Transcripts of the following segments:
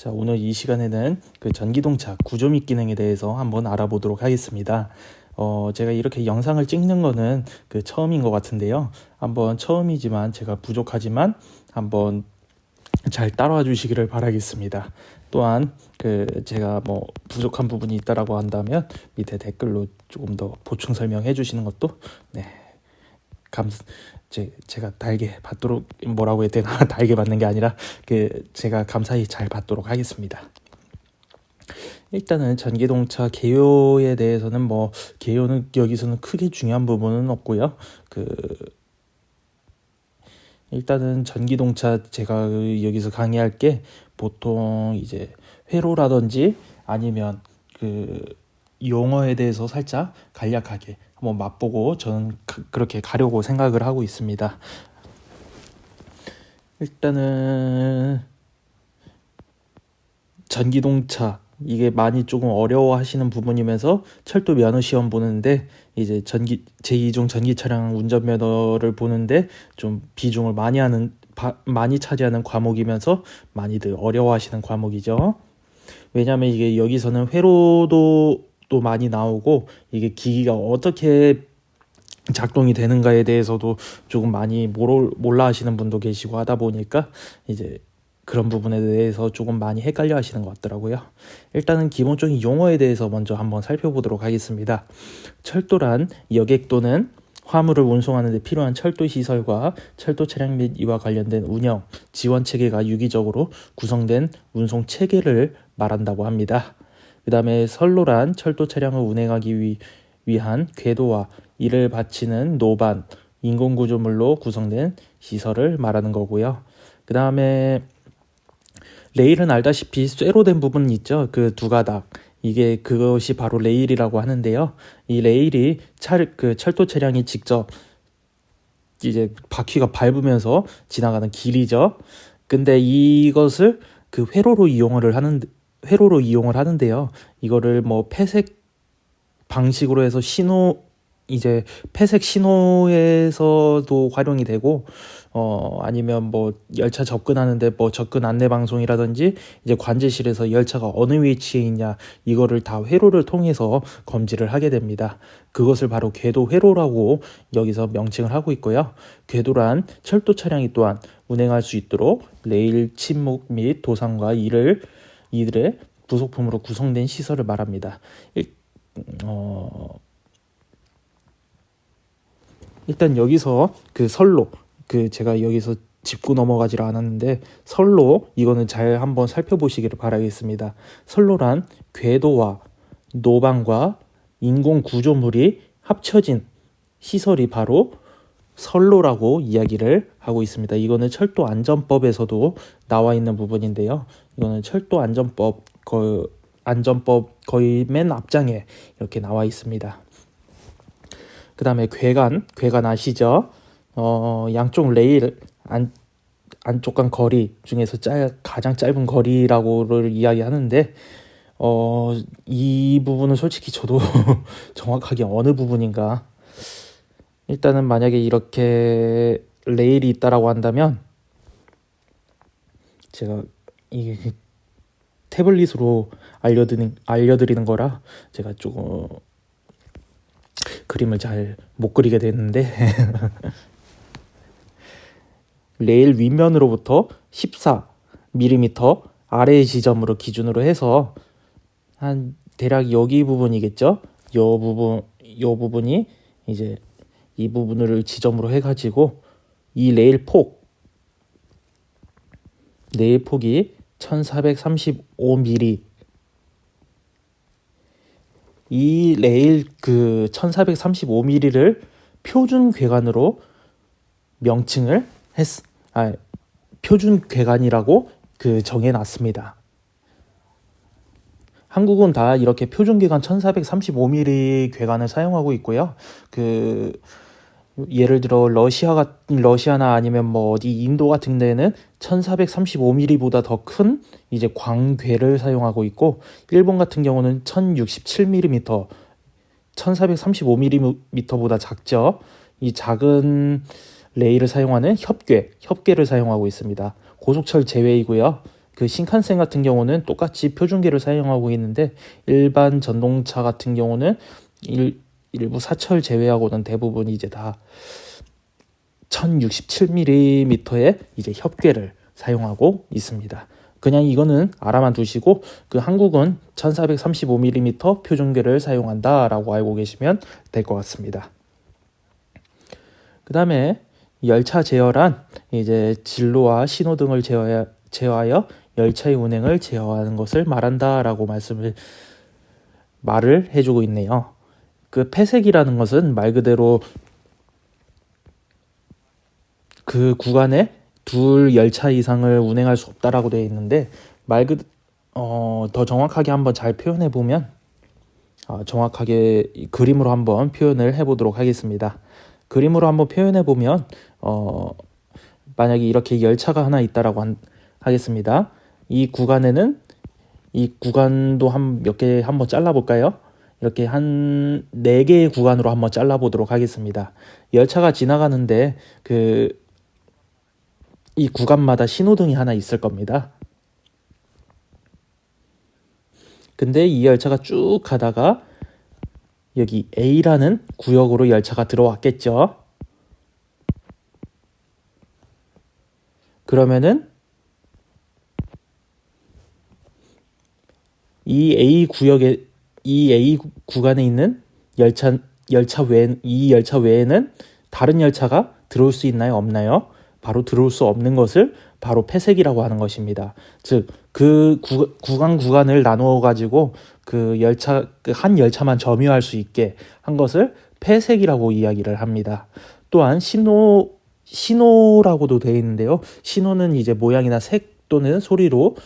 자, 오늘 이 시간에는 그 전기동차 구조 및 기능에 대해서 한번 알아보도록 하겠습니다. 제가 이렇게 영상을 찍는 거는 그 처음인 것 같은데요. 한번 처음이지만 제가 부족하지만 한번 잘 따라와 주시기를 바라겠습니다. 또한 그 제가 뭐 부족한 부분이 있다라고 한다면 밑에 댓글로 조금 더 보충 설명해 주시는 것도 제가 달게 받도록 뭐라고 해야 되나 달게 받는 게 아니라 제가 감사히 잘 받도록 하겠습니다. 일단은 전기동차 개요에 대해서는 개요는 여기서는 크게 중요한 부분은 없고요. 일단은 전기동차 제가 여기서 강의할 게 보통 이제 회로라든지 아니면 용어에 대해서 살짝 간략하게 한번 맛보고 저는 그렇게 가려고 생각을 하고 있습니다. 일단은 전기동차 이게 많이 조금 어려워하시는 부분이면서 철도 면허 시험 보는데 이제 제2종 전기 차량 운전면허를 보는데 좀 비중을 많이 차지하는 과목이면서 많이들 어려워하시는 과목이죠. 왜냐하면 이게 여기서는 회로도 또 많이 나오고 이게 기기가 어떻게 작동이 되는가에 대해서도 조금 많이 몰라 하시는 분도 계시고 하다 보니까 이제 그런 부분에 대해서 조금 많이 헷갈려 하시는 것 같더라고요. 일단은 기본적인 용어에 대해서 먼저 한번 살펴보도록 하겠습니다. 철도란 여객 또는 화물을 운송하는 데 필요한 철도 시설과 철도 차량 및 이와 관련된 운영, 지원 체계가 유기적으로 구성된 운송 체계를 말한다고 합니다. 그 다음에 선로란 철도 차량을 운행하기 위한 궤도와 이를 받치는 노반, 인공구조물로 구성된 시설을 말하는 거고요. 그 다음에 레일은 알다시피 쇠로 된 부분이 있죠. 그 두 가닥. 그것이 바로 레일이라고 하는데요. 이 레일이 철도 차량이 직접 이제 바퀴가 밟으면서 지나가는 길이죠. 근데 이것을 회로로 이용을 하는데요. 이거를 폐색 방식으로 해서 폐색 신호에서도 활용이 되고 아니면 열차 접근하는데 접근 안내 방송이라든지 이제 관제실에서 열차가 어느 위치에 있냐 이거를 다 회로를 통해서 검지를 하게 됩니다. 그것을 바로 궤도 회로라고 여기서 명칭을 하고 있고요. 궤도란 철도 차량이 또한 운행할 수 있도록 레일 침목 및 도상과 이들의 부속품으로 구성된 시설을 말합니다. 일단 여기서 선로 제가 여기서 짚고 넘어가지를 않았는데 선로 이거는 잘 한번 살펴보시기를 바라겠습니다. 선로란 궤도와 노방과 인공 구조물이 합쳐진 시설이 바로 선로라고 이야기를 하고 있습니다. 이거는 철도 안전법에서도 나와 있는 부분인데요. 이거는 철도 안전법 거의 맨 앞장에 이렇게 나와 있습니다. 그 다음에 괴간 아시죠? 양쪽 레일 안쪽 간 거리 중에서 가장 짧은 거리라고를 이야기하는데 이 부분은 솔직히 저도 정확하게 어느 부분인가 일단은 만약에 이렇게 레일이 있다라고 한다면 제가 이게 태블릿으로 알려드리는 거라 제가 조금 그림을 잘 못 그리게 됐는데 레일 윗면으로부터 14mm 아래의 지점으로 기준으로 해서 한 대략 여기 부분이겠죠? 요 부분이 이제 이 부분을 지점으로 해가지고 이 레일 폭이 1435mm 이 레일 1435mm를 표준 궤간으로 명칭을 표준 궤간이라고 정해놨습니다. 한국은 다 이렇게 표준 궤간 1435mm 궤간을 사용하고 있고요. 예를 들어 러시아나 아니면 어디 인도 같은 데는 1435mm보다 더 큰 이제 광궤를 사용하고 있고 일본 같은 경우는 1067mm 1435mm보다 작죠. 이 작은 레일을 사용하는 협궤를 사용하고 있습니다. 고속철 제외이고요. 그 신칸센 같은 경우는 똑같이 표준계를 사용하고 있는데 일반 전동차 같은 경우는 일부 사철 제외하고는 대부분 이제 다 1067mm의 이제 협궤를 사용하고 있습니다. 그냥 이거는 알아만 두시고 그 한국은 1435mm 표준궤를 사용한다라고 알고 계시면 될 것 같습니다. 그 다음에 열차 제어란 이제 진로와 신호등을 제어하여 열차의 운행을 제어하는 것을 말한다라고 말을 해주고 있네요. 그 폐색이라는 것은 말 그대로 그 구간에 둘 열차 이상을 운행할 수 없다라고 되어 있는데 더 정확하게 한번 잘 표현해 보면 정확하게 그림으로 한번 표현을 해보도록 하겠습니다. 그림으로 한번 표현해 보면 만약에 이렇게 열차가 하나 있다라고 하겠습니다. 이 구간도 몇 개 한번 잘라볼까요? 이렇게 한 4개의 구간으로 한번 잘라보도록 하겠습니다. 열차가 지나가는데 이 구간마다 신호등이 하나 있을 겁니다. 근데 이 열차가 쭉 가다가 여기 A라는 구역으로 열차가 들어왔겠죠. 그러면은 이 A 구간에 있는 이 열차 외에는 다른 열차가 들어올 수 있나요? 없나요? 바로 들어올 수 없는 것을 바로 폐색이라고 하는 것입니다. 즉, 그 구간을 나누어 가지고 한 열차만 점유할 수 있게 한 것을 폐색이라고 이야기를 합니다. 또한 신호라고도 되어 있는데요. 신호는 이제 모양이나 색 또는 소리로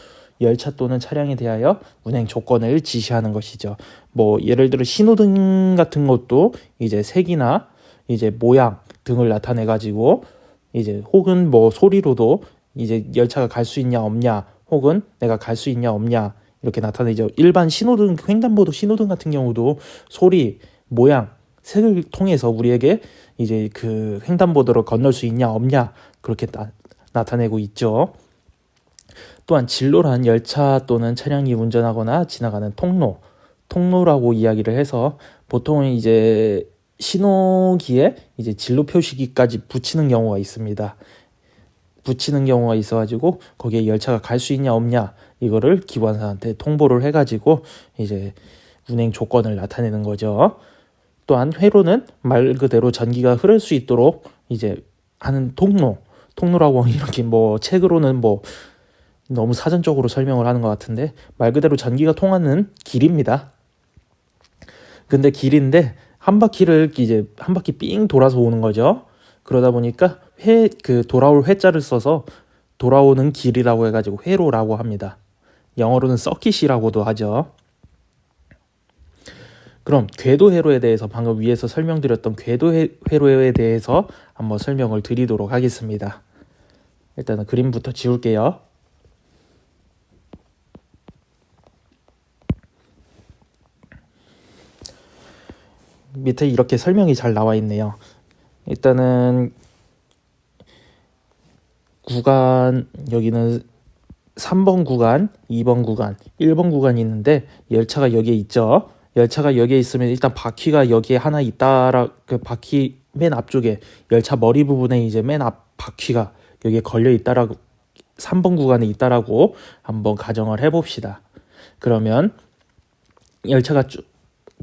열차 또는 차량에 대하여 운행 조건을 지시하는 것이죠. 뭐 예를 들어 신호등 같은 것도 이제 색이나 이제 모양 등을 나타내 가지고 이제 혹은 뭐 소리로도 이제 열차가 갈 수 있냐 없냐 혹은 내가 갈 수 있냐 없냐 이렇게 나타내죠. 일반 신호등, 횡단보도 신호등 같은 경우도 소리, 모양, 색을 통해서 우리에게 이제 그 횡단보도를 건널 수 있냐 없냐 그렇게 나타내고 있죠. 또한 진로란 열차 또는 차량이 운전하거나 지나가는 통로라고 이야기를 해서 보통은 이제 신호기에 이제 진로 표시기까지 붙이는 경우가 있습니다. 붙이는 경우가 있어가지고 거기에 열차가 갈 수 있냐 없냐 이거를 기관사한테 통보를 해가지고 이제 운행 조건을 나타내는 거죠. 또한 회로는 말 그대로 전기가 흐를 수 있도록 이제 하는 통로라고 이렇게 뭐 책으로는 뭐 너무 사전적으로 설명을 하는 것 같은데 말 그대로 전기가 통하는 길입니다. 근데 길인데 한 바퀴 삥 돌아서 오는 거죠. 그러다 보니까 돌아올 회자를 써서 돌아오는 길이라고 해가지고 회로라고 합니다. 영어로는 서킷이라고도 하죠. 그럼 궤도 회로에 대해서 방금 위에서 설명드렸던 궤도 회로에 대해서 한번 설명을 드리도록 하겠습니다. 일단은 그림부터 지울게요. 밑에 이렇게 설명이 잘 나와 있네요. 일단은 구간 여기는 3번 구간, 2번 구간, 1번 구간이 있는데 열차가 여기에 있죠. 열차가 여기에 있으면 일단 바퀴가 여기에 하나 그 바퀴 맨 앞쪽에 열차 머리 부분에 이제 맨 앞 바퀴가 여기에 걸려 있다라고 3번 구간에 있다라고 한번 가정을 해봅시다. 그러면 열차가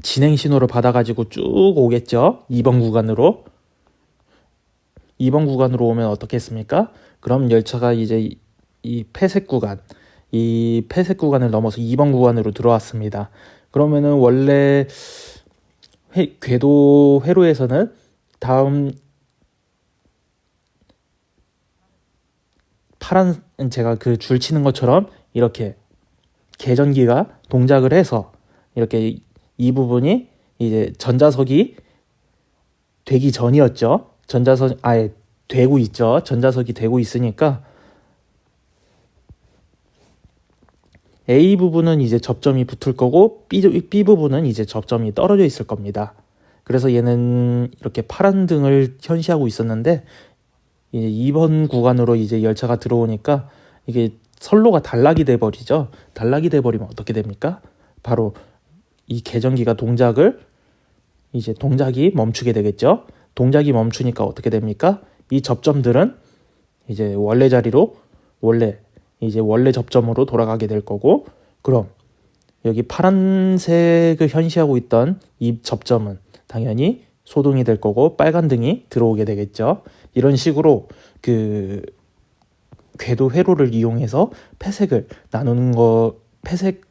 진행 신호를 받아가지고 쭉 오겠죠. 2번 구간으로 오면 어떻겠습니까? 그럼 열차가 이제 이 폐색 구간을 넘어서 2번 구간으로 들어왔습니다. 그러면은 원래 궤도 회로에서는 다음 파란 제가 그 줄 치는 것처럼 이렇게 계전기가 동작을 해서 이렇게 이 부분이 이제 전자석이 되기 전이었죠. 되고 있죠. 전자석이 되고 있으니까 A 부분은 이제 접점이 붙을 거고 B 부분은 이제 접점이 떨어져 있을 겁니다. 그래서 얘는 이렇게 파란 등을 현시하고 있었는데 이제 2번 구간으로 이제 열차가 들어오니까 이게 선로가 단락이 돼 버리죠. 단락이 돼 버리면 어떻게 됩니까? 바로 이 계정기가 동작이 멈추게 되겠죠. 동작이 멈추니까 어떻게 됩니까? 이 접점들은 이제 원래 자리로 원래 접점으로 돌아가게 될 거고, 그럼 여기 파란색을 현시하고 있던 이 접점은 당연히 소등이 될 거고 빨간 등이 들어오게 되겠죠. 이런 식으로 그 궤도 회로를 이용해서 폐색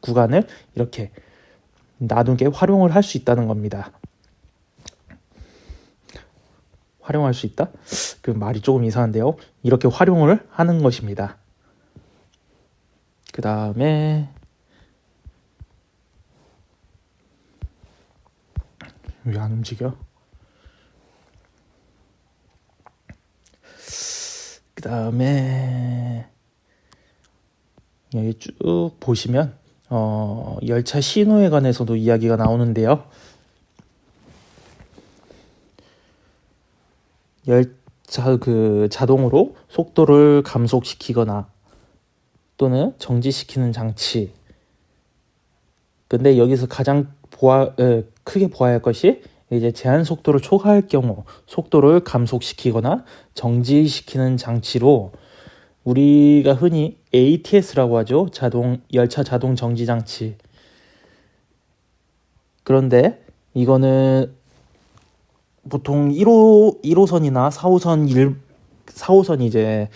구간을 이렇게 나누게 활용을 할 수 있다는 겁니다. 활용할 수 있다? 그 말이 조금 이상한데요. 이렇게 활용을 하는 것입니다. 그 다음에 왜 안 움직여? 그 다음에 여기 쭉 보시면 열차 신호에 관해서도 이야기가 나오는데요. 열차 자동으로 속도를 감속시키거나 또는 정지시키는 장치. 근데 여기서 가장 크게 보아야 할 것이 이제 제한 속도를 초과할 경우 속도를 감속시키거나 정지시키는 장치로 우리가 흔히 ATS라고 하죠. 열차 자동 정지 장치. 그런데 이거는 보통 1호선이나 4호선 이제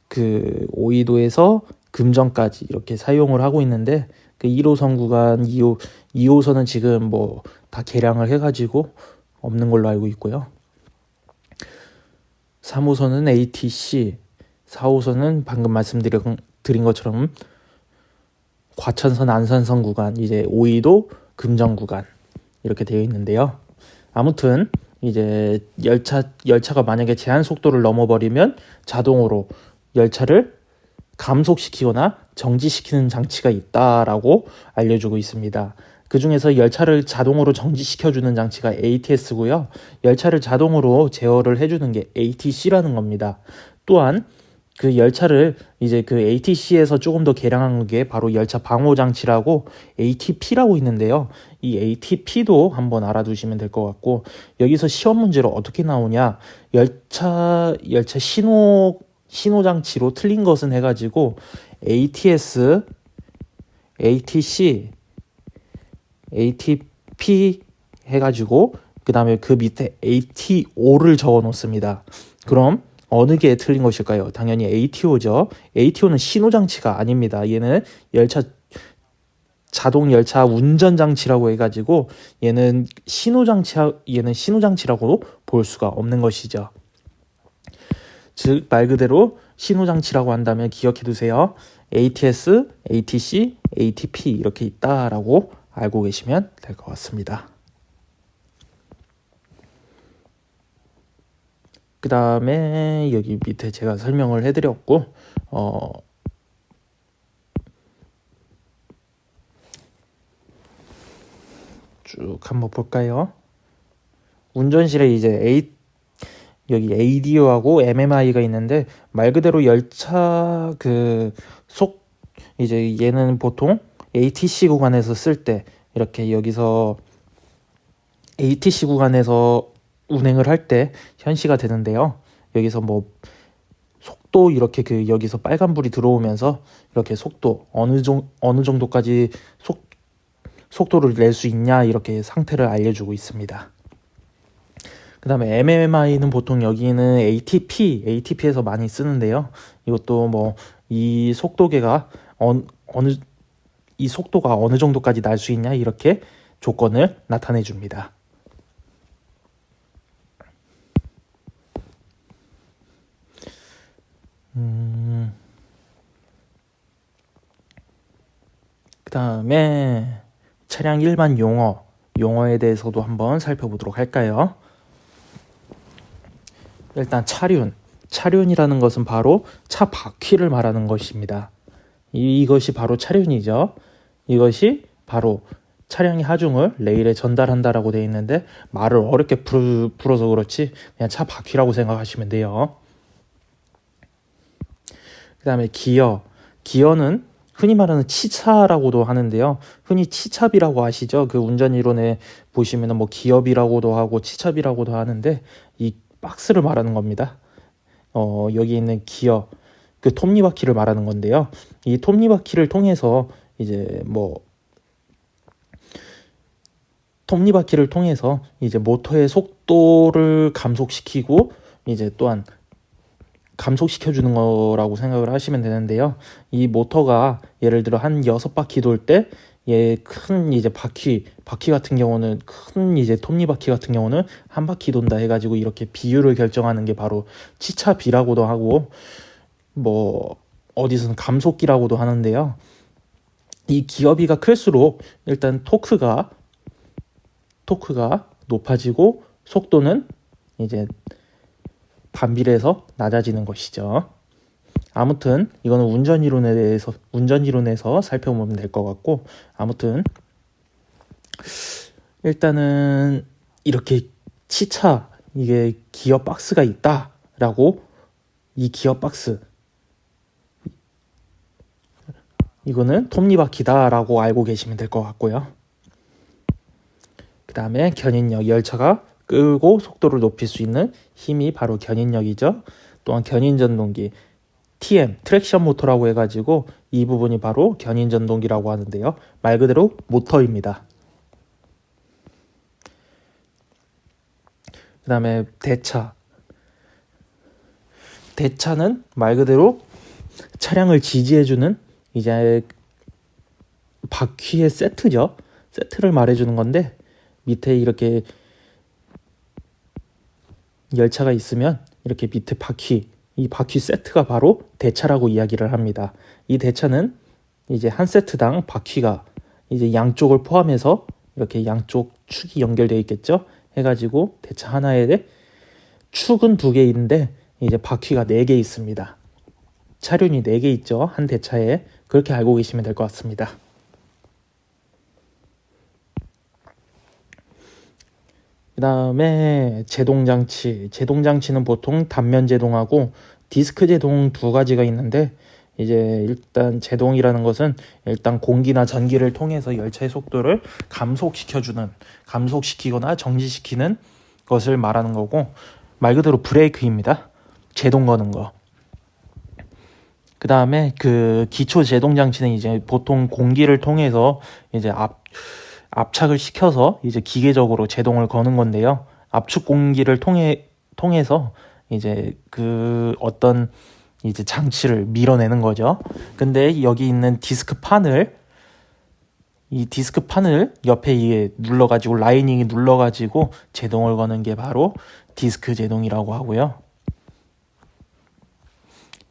5위도에서 금정까지 이렇게 사용을 하고 있는데, 그 1호선 구간, 2호선은 지금 뭐 다 개량을 해가지고 없는 걸로 알고 있고요. 3호선은 ATC, 4호선은 방금 말씀드린 것처럼 과천선 안산선 구간, 이제 5위도 금정 구간 이렇게 되어 있는데요. 아무튼 이제 열차가 만약에 제한 속도를 넘어버리면 자동으로 열차를 감속시키거나 정지시키는 장치가 있다라고 알려주고 있습니다. 그 중에서 열차를 자동으로 정지시켜주는 장치가 ATS고요. 열차를 자동으로 제어를 해주는 게 ATC라는 겁니다. 또한 그 열차를 이제 그 ATC에서 조금 더 개량한 게 바로 열차 방호 장치라고 ATP라고 있는데요. 이 ATP도 한번 알아두시면 될 것 같고, 여기서 시험 문제로 어떻게 나오냐, 열차 신호 장치로 틀린 것은 해가지고 ATS, ATC, ATP 해가지고 그 다음에 그 밑에 ATO를 적어 놓습니다. 그럼 어느 게 틀린 것일까요? 당연히 ATO죠. ATO는 신호장치가 아닙니다. 얘는 자동 열차 운전 장치라고 해가지고 얘는 신호장치라고 볼 수가 없는 것이죠. 즉 말 그대로 신호장치라고 한다면 기억해 두세요. ATS, ATC, ATP 이렇게 있다라고 알고 계시면 될 것 같습니다. 그 다음에 여기 밑에 제가 설명을 해드렸고, 쭉 한번 볼까요? 운전실에 이제 여기 ADO하고 MMI가 있는데, 말 그대로 열차 이제 얘는 보통 ATC 구간에서 쓸 때 이렇게 여기서 ATC 구간에서 운행을 할 때 현시가 되는데요. 여기서 뭐 속도 이렇게 여기서 빨간불이 들어오면서 이렇게 속도 어느 정도까지 속도를 낼 수 있냐 이렇게 상태를 알려주고 있습니다. 그 다음에 MMI는 보통 여기는 ATP에서 많이 쓰는데요. 이것도 뭐 이 속도계가 이 속도가 어느 정도까지 날 수 있냐 이렇게 조건을 나타내 줍니다. 그 다음에 차량 일반 용어에 대해서도 한번 살펴보도록 할까요? 일단 차륜이라는 것은 바로 차 바퀴를 말하는 것입니다. 이것이 바로 차륜이죠. 이것이 바로 차량의 하중을 레일에 전달한다라고 되어 있는데, 말을 어렵게 풀어서 그렇지 그냥 차 바퀴라고 생각하시면 돼요. 그다음에 기어. 기어는 흔히 말하는 치차라고도 하는데요. 흔히 치찹이라고 아시죠? 그 운전 이론에 보시면은 뭐 기업이라고도 하고 치찹이라고도 하는데 이 박스를 말하는 겁니다. 여기 있는 기어, 그 톱니바퀴를 말하는 건데요. 이 톱니바퀴를 통해서 이제 톱니바퀴를 통해서 이제 모터의 속도를 감속시키고 이제 또한 감속시켜주는 거라고 생각을 하시면 되는데요. 이 모터가 예를 들어 한 6바퀴 돌 때 얘 큰 이제 바퀴 같은 경우는 큰 이제 톱니바퀴 같은 경우는 한 바퀴 돈다 해가지고 이렇게 비율을 결정하는 게 바로 치차비라고도 하고 뭐 어디서는 감속기라고도 하는데요. 이 기어비가 클수록 일단 토크가 높아지고 속도는 이제 반비례해서 낮아지는 것이죠. 아무튼 이거는 운전 이론에서 살펴보면 될 것 같고, 아무튼 일단은 이렇게 치차, 이게 기어 박스가 있다라고, 이 기어 박스 이거는 톱니바퀴다라고 알고 계시면 될 것 같고요. 그 다음에 견인력, 열차가 끌고 속도를 높일 수 있는 힘이 바로 견인력이죠. 또한 견인전동기, TM, 트랙션 모터라고 해가지고 이 부분이 바로 견인전동기라고 하는데요. 말 그대로 모터입니다. 그 다음에 대차는 말 그대로 차량을 지지해주는 이제 바퀴의 세트죠. 세트를 말해주는 건데, 밑에 이렇게 열차가 있으면 이렇게 밑에 이 바퀴 세트가 바로 대차라고 이야기를 합니다. 이 대차는 이제 한 세트당 바퀴가 이제 양쪽을 포함해서 이렇게 양쪽 축이 연결되어 있겠죠. 해가지고 대차 하나에 축은 2개인데 이제 바퀴가 4개 있습니다. 차륜이 4개 있죠. 한 대차에. 그렇게 알고 계시면 될 것 같습니다. 그 다음에 제동장치는 보통 단면 제동하고 디스크 제동 2가지가 있는데, 이제 일단 제동이라는 것은 일단 공기나 전기를 통해서 열차의 속도를 감속시키거나 정지시키는 것을 말하는 거고, 말 그대로 브레이크입니다. 제동 거는 거. 그 다음에 그 기초 제동 장치는 이제 보통 공기를 통해서 이제 압착을 시켜서 이제 기계적으로 제동을 거는 건데요. 압축 공기를 통해서 이제 그 어떤 이제 장치를 밀어내는 거죠. 근데 여기 있는 이 디스크 판을 옆에 이게 눌러가지고 라이닝이 눌러가지고 제동을 거는 게 바로 디스크 제동이라고 하고요.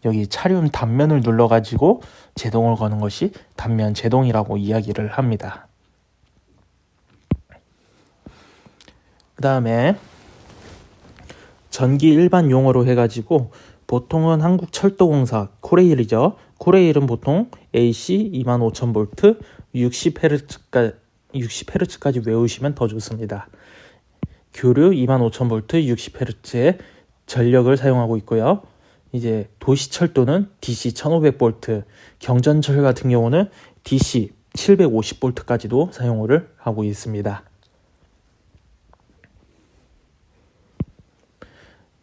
여기 차륜 단면을 눌러가지고 제동을 거는 것이 단면 제동이라고 이야기를 합니다. 그 다음에 전기 일반 용어로 해가지고 보통은 한국철도공사 코레일이죠. 코레일은 보통 AC 25,000V 60Hz까지 외우시면 더 좋습니다. 교류 25,000V 60Hz의 전력을 사용하고 있고요. 이제 도시철도는 DC 1500V, 경전철 같은 경우는 DC 750V까지도 사용을 하고 있습니다.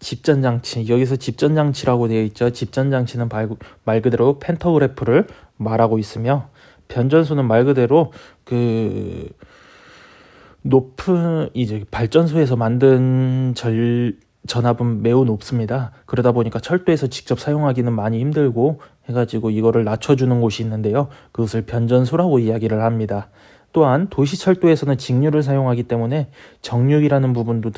집전장치, 여기서 집전장치라고 되어 있죠. 집전장치는 말 그대로 팬터그래프를 말하고 있으며, 변전소는 말 그대로 그 높은 이제 발전소에서 만든 전압은 매우 높습니다. 그러다 보니까 철도에서 직접 사용하기는 많이 힘들고 해가지고 이거를 낮춰주는 곳이 있는데요. 그것을 변전소라고 이야기를 합니다. 또한 도시철도에서는 직류를 사용하기 때문에 정류기라는 부분도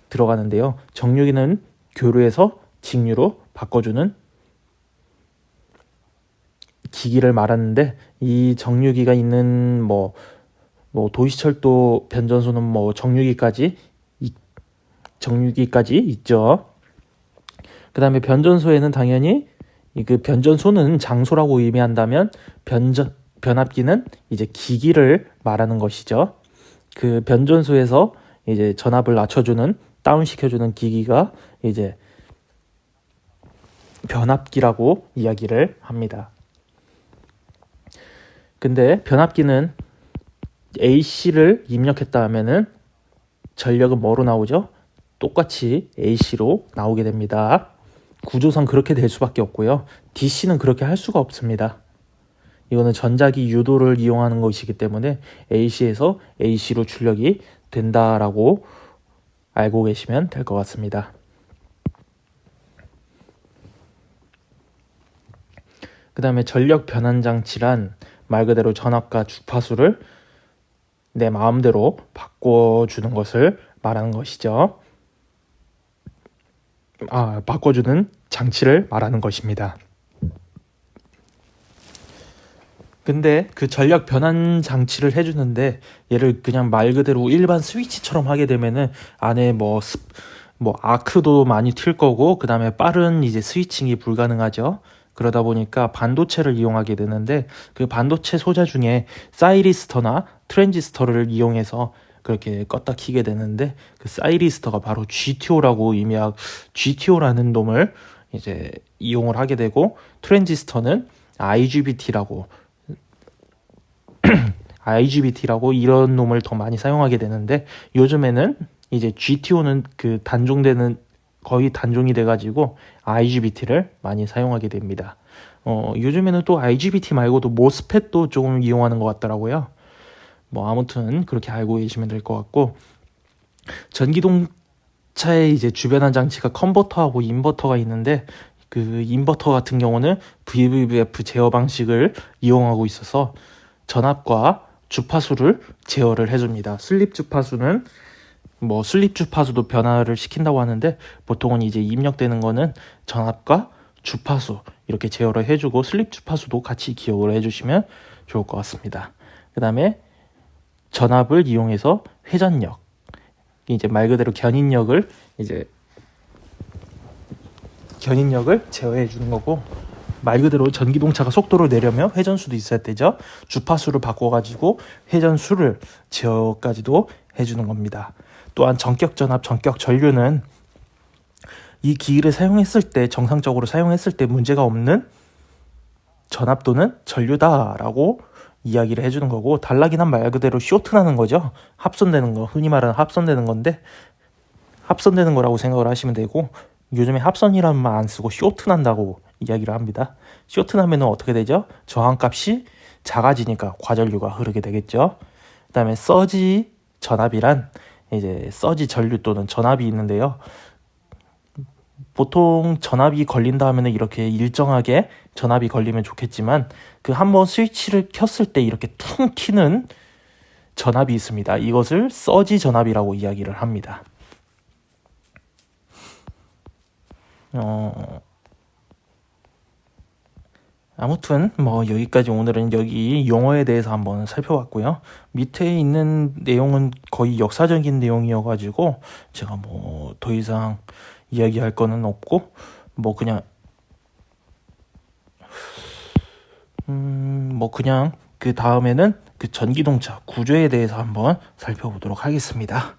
들어가는데요. 정류기는 교류에서 직류로 바꿔주는 기기를 말하는데, 이 정류기가 있는 도시철도 변전소는 정류기까지 있죠. 그 다음에 변전소에는 당연히 그 변전소는 장소라고 의미한다면 변압기는 이제 기기를 말하는 것이죠. 그 변전소에서 이제 전압을 낮춰주는 다운시켜주는 기기가 이제 변압기라고 이야기를 합니다. 근데 변압기는 AC를 입력했다 하면은 전력은 뭐로 나오죠? 똑같이 AC로 나오게 됩니다. 구조상 그렇게 될 수밖에 없고요. DC는 그렇게 할 수가 없습니다. 이거는 전자기 유도를 이용하는 것이기 때문에 AC에서 AC로 출력이 된다라고 알고 계시면 될 것 같습니다. 그 다음에 전력 변환 장치란 말 그대로 전압과 주파수를 내 마음대로 바꿔주는 것을 말하는 것이죠. 바꿔주는 장치를 말하는 것입니다. 근데 그 전력 변환 장치를 해주는데 얘를 그냥 말 그대로 일반 스위치처럼 하게 되면은 안에 뭐 아크도 많이 튈 거고 그 다음에 빠른 이제 스위칭이 불가능하죠. 그러다 보니까 반도체를 이용하게 되는데 그 반도체 소재 중에 사이리스터나 트랜지스터를 이용해서 그렇게 껐다 키게 되는데 그 사이리스터가 바로 GTO라고 GTO라는 놈을 이제 이용을 하게 되고 트랜지스터는 IGBT라고 이런 놈을 더 많이 사용하게 되는데 요즘에는 이제 GTO는 거의 단종이 돼가지고 IGBT를 많이 사용하게 됩니다. 요즘에는 또 IGBT 말고도 모스펫도 조금 이용하는 것 같더라고요. 아무튼 그렇게 알고 계시면 될 것 같고 전기동차의 이제 주변환 장치가 컨버터하고 인버터가 있는데 그 인버터 같은 경우는 VVF 제어 방식을 이용하고 있어서 전압과 주파수를 제어를 해줍니다. 슬립 주파수도 변화를 시킨다고 하는데 보통은 이제 입력되는 거는 전압과 주파수 이렇게 제어를 해주고 슬립 주파수도 같이 기억을 해주시면 좋을 것 같습니다. 그 다음에 전압을 이용해서 회전력, 이제 말 그대로 견인력을 제어해 주는 거고 말 그대로 전기동차가 속도를 내려면 회전수도 있어야 되죠. 주파수를 바꿔가지고 회전수를 제어까지도 해주는 겁니다. 또한 전격전압, 전격전류는 이 기기를 정상적으로 사용했을 때 문제가 없는 전압 또는 전류다라고 이야기를 해주는 거고 단락이란 말 그대로 쇼트나는 거죠. 합선되는 거, 흔히 말하는 합선되는 건데 합선되는 거라고 생각을 하시면 되고 요즘에 합선이라는 말 안 쓰고 쇼트난다고 이야기를 합니다. 쇼트나면 어떻게 되죠? 저항값이 작아지니까 과전류가 흐르게 되겠죠. 그 다음에 서지 전압이란 이제 서지 전류 또는 전압이 있는데요. 보통 전압이 걸린다 하면 이렇게 일정하게 전압이 걸리면 좋겠지만 그 한번 스위치를 켰을 때 이렇게 퉁 튀는 전압이 있습니다. 이것을 서지 전압이라고 이야기를 합니다. 아무튼 여기까지 오늘은 여기 용어에 대해서 한번 살펴봤고요. 밑에 있는 내용은 거의 역사적인 내용이어가지고 제가 더 이상 이야기할 거는 없고 그냥 그 다음에는 그 전기동차 구조에 대해서 한번 살펴보도록 하겠습니다.